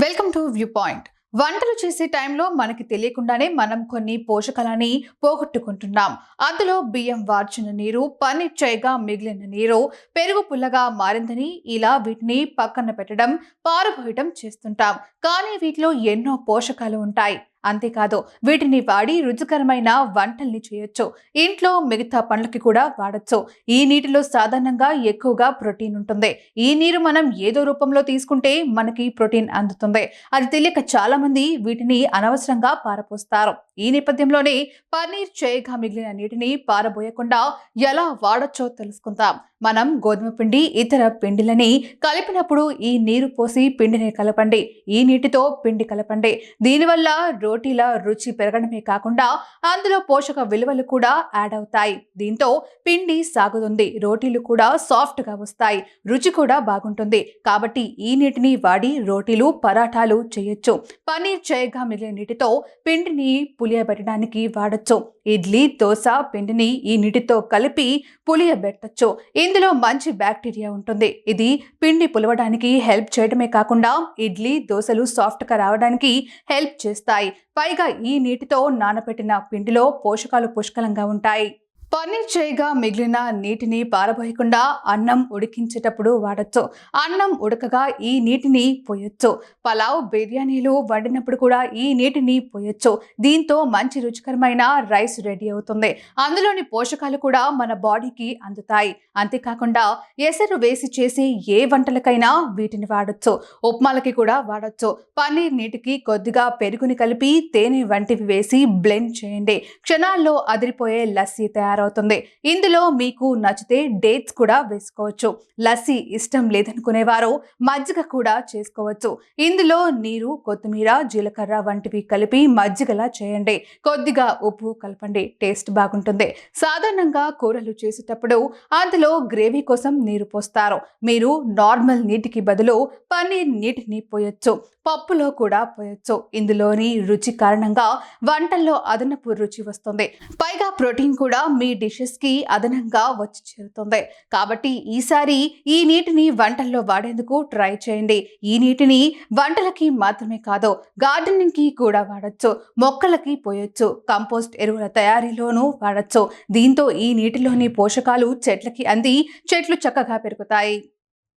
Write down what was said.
Welcome to view point. వంటలు చేసే టైంలో మనకి తెలియకుండానే మనం కొన్ని పోషకాలని పోగొట్టుకుంటున్నాం. అందులో బియ్యం వార్చిన నీరు, పన్నీర్ చేయగా మిగిలిన నీరు, పెరుగు పుల్లగా మారిందని ఇలా వీటిని పక్కన పెట్టడం, పారబోయటం చేస్తుంటాం. కానీ వీటిలో ఎన్నో పోషకాలు ఉంటాయి. అంతేకాదు వీటిని వాడి రుచికరమైన వంటల్ని చేయొచ్చు. ఇంట్లో మిగతా పనులకి కూడా వాడచ్చు. ఈ నీటిలో సాధారణంగా ఎక్కువగా ప్రోటీన్ ఉంటుంది. ఈ నీరు మనం ఏదో రూపంలో తీసుకుంటే మనకి ప్రోటీన్ అందుతుంది. అది తెలియక చాలా మంది వీటిని అనవసరంగా పారపోస్తారు. ఈ నేపథ్యంలోనే పన్నీర్ చేయగా మిగిలిన నీటిని పారబోయకుండా ఎలా వాడొచ్చో తెలుసుకుందాం. మనం గోధుమ పిండి, ఇతర పిండిలని కలిపినప్పుడు ఈ నీరు పోసి పిండిని కలపండి. ఈ నీటితో పిండి కలపండి. దీనివల్ల రోటీల రుచి పెరగడమే కాకుండా అందులో పోషక విలువలు కూడా యాడ్ అవుతాయి. దీంతో పిండి సాగుతుంది, రోటీలు కూడా సాఫ్ట్ గా వస్తాయి, రుచి కూడా బాగుంటుంది. కాబట్టి ఈ నీటిని వాడి రోటీలు, పరాఠాలు చేయొచ్చు. పన్నీర్ చేయగా మిగిలిన నీటితో పిండిని పులియబెట్టడానికి వాడచ్చు. ఇడ్లీ, దోశ పిండిని ఈ నీటితో కలిపి పులియబెట్టచ్చు. ఇందులో మంచి బ్యాక్టీరియా ఉంటుంది. ఇది పిండి పులవడానికి హెల్ప్ చేయడమే కాకుండా ఇడ్లీ, దోశలు సాఫ్ట్ గా రావడానికి హెల్ప్ చేస్తాయి. పైగా ఈ నీటితో నానబెట్టిన పిండిలో పోషకాలు పుష్కలంగా ఉంటాయి. పన్నీర్ చేయగా మిగిలిన నీటిని పారబోయకుండా అన్నం ఉడికించేటప్పుడు వాడచ్చు. అన్నం ఉడకగా ఈ నీటిని పోయొచ్చు. పలావ్, బిర్యానీలు వండినప్పుడు కూడా ఈ నీటిని పోయొచ్చు. దీంతో మంచి రుచికరమైన రైస్ రెడీ అవుతుంది. అందులోని పోషకాలు కూడా మన బాడీకి అందుతాయి. అంతేకాకుండా ఎసరు వేసి చేసే ఏ వంటలకైనా వీటిని వాడచ్చు. ఉప్మాలకి కూడా వాడచ్చు. పన్నీర్ నీటికి కొద్దిగా పెరుగుని కలిపి తేనె వంటివి వేసి బ్లెండ్ చేయండి. క్షణాల్లో అదిరిపోయే లస్సీ తయారవుతుంది. ఇందులో మీకు నచ్చితే డేట్స్ కూడా వేసుకోవచ్చు. లస్సీ ఇష్టం లేదనుకునేవారు మజ్జిగ కూడా చేసుకోవచ్చు. ఇందులో నీరు, కొత్తిమీర, జీలకర్ర వంటివి కలిపి మజ్జిగలా చేయండి. కొద్దిగా ఉప్పు కలపండి. టేస్ట్ బాగుంటుంది. సాధారణంగా కూరలు చేసేటప్పుడు అందులో గ్రేవీ కోసం నీరు పోస్తారు. మీరు నార్మల్ నీటికి బదులు పన్నీర్ నీటిని పోయొచ్చు. పప్పులో కూడా పోయొచ్చు. ఇందులోని రుచి కారణంగా వంటల్లో అదనపు రుచి వస్తుంది. పైగా ప్రోటీన్ కూడా మీ డిషెస్ కి అదనంగా వచ్చి చేరుతుంది. కాబట్టి ఈసారి ఈ నీటిని వంటల్లో వాడేందుకు ట్రై చేయండి. ఈ నీటిని వంటలకి మాత్రమే కాదు, గార్డెనింగ్ కి కూడా వాడచ్చు. మొక్కలకి పోయొచ్చు. కంపోస్ట్ ఎరువుల తయారీలోనూ వాడచ్చు. దీంతో ఈ నీటిలోని పోషకాలు చెట్లకి అంది చెట్లు చక్కగా పెరుగుతాయి.